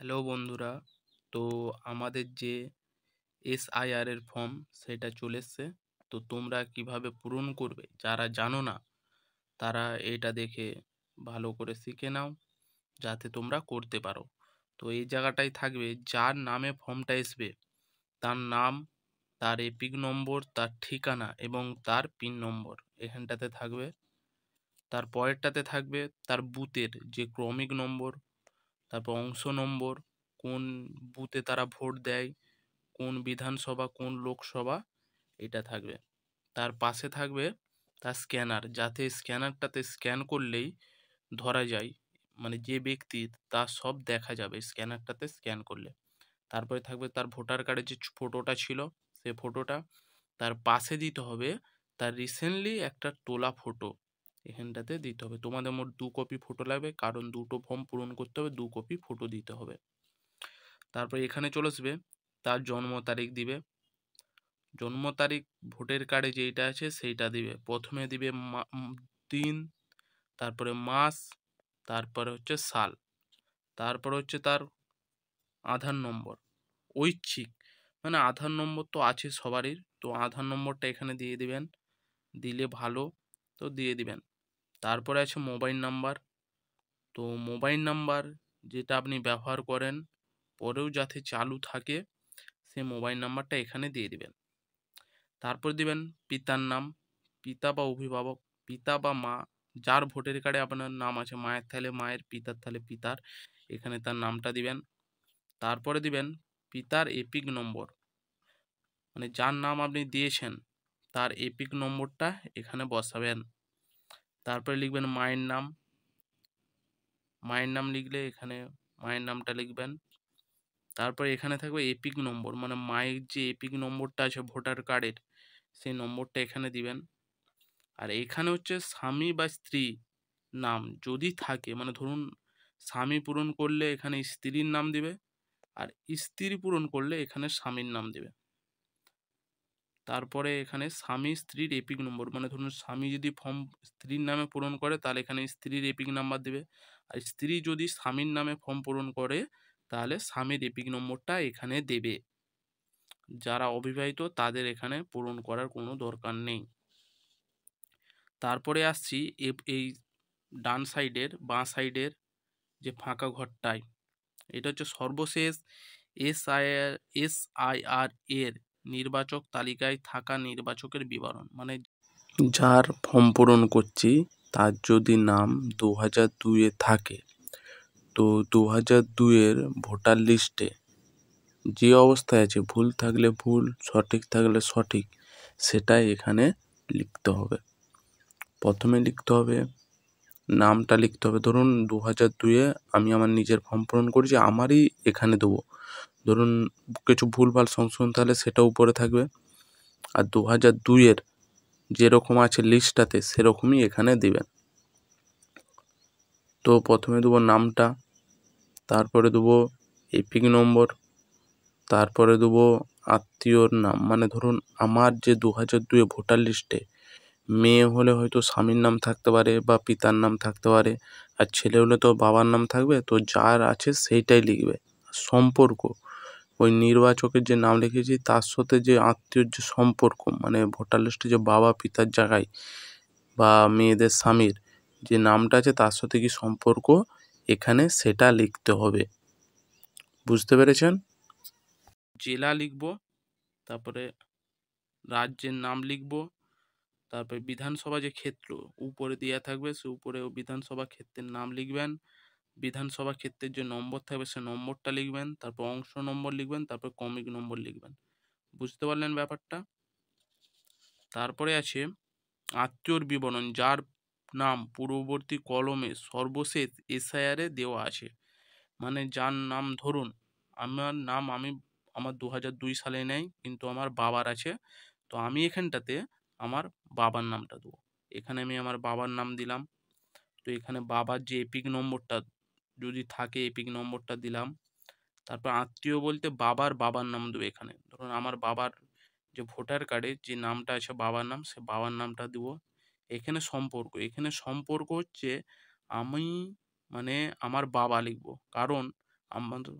Hello বন্ধুরা। তো আমাদের যে এসআইআর এর ফর্ম সেটা চলে এসছে। তো তোমরা কিভাবে পূরণ করবে যারা জানো না তারা এটা দেখে ভালো করে শিখে নাও যাতে তোমরা করতে পারো। তো এই জায়গাটায় থাকবে যার নামে ফর্মটা আসবে তার নাম, তার এপিক নম্বর, তার ঠিকানা এবং তার পিন নম্বর এখানটাতে থাকবে। তার পরেরটাতে থাকবে তার বুথের যে ক্রমিক নম্বর, তারপর অংশ নম্বর, কোন বুথে তারা ভোট দেয়, কোন বিধানসভা, কোন লোকসভা, এটা থাকবে। তার পাশে থাকবে তার স্ক্যানার, যাতে স্ক্যানারটাতে স্ক্যান করলেই ধরা যায়, মানে যে ব্যক্তির তার সব দেখা যাবে স্ক্যানারটাতে স্ক্যান করলে। তারপরে থাকবে তার ভোটার কার্ডের যে ফটোটা ছিল সে ফটোটা। তার পাশে দিতে হবে তার রিসেন্টলি একটা তোলা ফটো, এখানটাতে দিতে হবে। তোমাদের মোট 2 কপি ফটো লাগবে, কারণ দুটো ফর্ম পূরণ করতে হবে, 2 কপি ফটো দিতে হবে। তারপর এখানে চলে আসবে তার জন্ম তারিখ দিবে। জন্ম তারিখ ভোটার কার্ডে যেইটা আছে সেইটা দিবে। প্রথমে দিবে দিন, তারপরে মাস, তারপরে হচ্ছে সাল, তারপরে হচ্ছে তার আধার নম্বর। ঐচ্ছিক মানে আধার নম্বর তো আছে সবারই, তো আধার নম্বরটা এখানে দিয়ে দিবেন, দিলে ভালো, তো দিয়ে দিবেন। তারপরে আছে মোবাইল নাম্বার। তো মোবাইল নাম্বার যেটা আপনি ব্যবহার করেন পরেও যাতে চালু থাকে সে মোবাইল নাম্বারটা এখানে দিয়ে দিবেন। তারপর দিবেন পিতার নাম, পিতা বা অভিভাবক, পিতা বা মা, যার ভোটার কার্ডে আপনার নাম আছে, মায়ের থাকলে মায়ের, পিতার থাকলে পিতার, এখানে তার নামটা দিবেন। তারপরে দিবেন পিতার এপিক নম্বর, মানে যার নাম আপনি দিয়েছেন তার এপিক নম্বরটা এখানে বসাবেন। তারপরে লিখবেন মায়ের নাম, মায়ের নাম লিখলে এখানে মায়ের নামটা লিখবেন। তারপরে এখানে থাকবে এপিক নম্বর, মানে মায়ের যে এপিক নম্বরটা আছে ভোটার কার্ডের সেই নম্বরটা এখানে দিবেন। আর এখানে হচ্ছে স্বামী বা স্ত্রী নাম যদি থাকে, মানে ধরুন স্বামী পূরণ করলে এখানে স্ত্রীর নাম দিবে, আর স্ত্রী পূরণ করলে এখানে স্বামীর নাম দিবে। তারপরে এখানে স্বামী স্ত্রীর এপিক নম্বর, মানে ধরুন স্বামী যদি ফর্ম স্ত্রীর নামে পূরণ করে তাহলে এখানে স্ত্রীর এপিক নাম্বার দিবে, আর স্ত্রী যদি স্বামীর নামে ফর্ম পূরণ করে তাহলে স্বামীর এপিক নম্বরটা এখানে দেবে। যারা অবিবাহিত তাদের এখানে পূরণ করার কোনো দরকার নেই। তারপরে আসছি এই ডান সাইডের বাঁ সাইডের যে ফাঁকা ঘরটায়, এটা হচ্ছে সর্বশেষ এসআইআর এসআইআর এর নির্বাচক তালিকায় থাকা নির্বাচকের বিবরণ, মানে যার ফর্ম পূরণ করছি তার যদি নাম 2002-এ থাকে, তো 2002-এর ভোটার লিস্টে যে অবস্থায় আছে, ভুল থাকলে ভুল, সঠিক থাকলে সঠিক, সেটাই এখানে লিখতে হবে। প্রথমে লিখতে হবে নামটা লিখতে হবে। ধরুন 2002-এ আমি আমার নিজের ফর্ম পূরণ করেছি, আমারই এখানে দেবো। ধরুন কিছু ভুলভাল সংশোধন তাহলে সেটা উপরে থাকবে, আর 2002-এর যেরকম আছে লিস্টটাতে সেরকমই এখানে দিবেন। তো প্রথমে দেবো নামটা, তারপরে দেবো এপিক নম্বর, তারপরে দেবো আত্মীয়র নাম, মানে ধরুন আমার যে 2002-এ ভোটার লিস্টে মেয়ে হলে হয়তো স্বামীর নাম থাকতে পারে বা পিতার নাম থাকতে পারে, আর ছেলে হলে তো বাবার নাম থাকবে, তো যার আছে সেইটাই লিখবে। সম্পর্ক, ওই নির্বাচকের যে নাম লিখেছি তার সাথে যে আত্মীয়র যে সম্পর্ক, মানে ভোটার লিস্টে যে বাবা পিতার জায়গায় বা মেয়েদের স্বামীর যে নামটা আছে তার সাথে কি সম্পর্ক এখানে সেটা লিখতে হবে। বুঝতে পেরেছেন? জেলা লিখব, তারপরে রাজ্যের নাম লিখব, তারপরে বিধানসভা যে ক্ষেত্র উপরে দেওয়া থাকবে সে উপরেও বিধানসভা ক্ষেত্রের নাম লিখবেন। বিধানসভা ক্ষেত্রের যে নম্বর থাকবে সে নম্বরটা লিখবেন, তারপর অংশ নম্বর লিখবেন, তারপর ক্রমিক নম্বর লিখবেন। বুঝতে পারলেন ব্যাপারটা? তারপরে আছে আত্মীয়র বিবরণ, যার নাম পূর্ববর্তী কলমে সর্বশেষ এসআইআরে দেওয়া আছে, মানে যার নাম ধরুন আমার নাম আমার 2002 সালে নেই কিন্তু আমার বাবার আছে, তো আমি এখানটাতে আমার বাবার নামটা দেবো। এখানে আমি আমার বাবার নাম দিলাম। তো এখানে বাবার যে এপিক নম্বরটা যদি থাকে এপিক নম্বরটা দিলাম। তারপর আত্মীয় বলতে বাবার নাম দেবো। এখানে ধরুন আমার বাবার যে ভোটার কার্ডে যে নামটা আছে বাবার নাম, সে বাবার নামটা দেবো। এখানে সম্পর্ক হচ্ছে আমি, মানে আমার বাবা লিখবো, কারণ আমাদের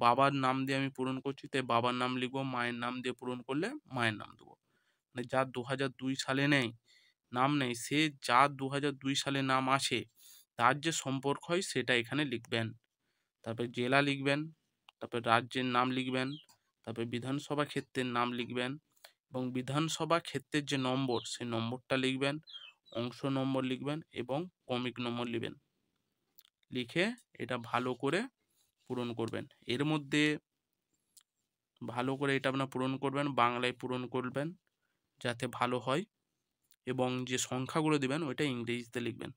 বাবার নাম দিয়ে আমি পূরণ করছি, তাই বাবার নাম লিখবো। মায়ের নাম দিয়ে পূরণ করলে মায়ের নাম দেবো। মানে যার 2002 সালে নাম নেই, সে যার 2002 সালে নাম আসে তার যে সম্পর্ক হয় সেটা এখানে লিখবেন। তারপরে জেলা লিখবেন, তারপরে রাজ্যের নাম লিখবেন, তারপরে বিধানসভা ক্ষেত্রের নাম লিখবেন এবং বিধানসভা ক্ষেত্রের যে নম্বর সেই নম্বরটা লিখবেন, অংশ নম্বর লিখবেন এবং ক্রমিক নম্বর লিখবেন। লিখে এটা ভালো করে পূরণ করবেন। এর মধ্যে ভালো করে এটা আপনার পূরণ করবেন, বাংলায় পূরণ করবেন যাতে ভালো হয়, এবং যে সংখ্যাগুলো দিবেন ওইটা ইংরেজিতে লিখবেন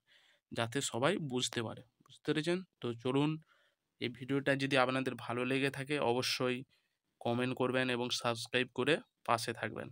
যাতে সবাই বুঝতে পারে। বুঝতে পেরেছেন? তো চলুন, এই ভিডিওটা যদি আপনাদের ভালো লেগে থাকে অবশ্যই কমেন্ট করবেন এবং সাবস্ক্রাইব করে পাশে থাকবেন।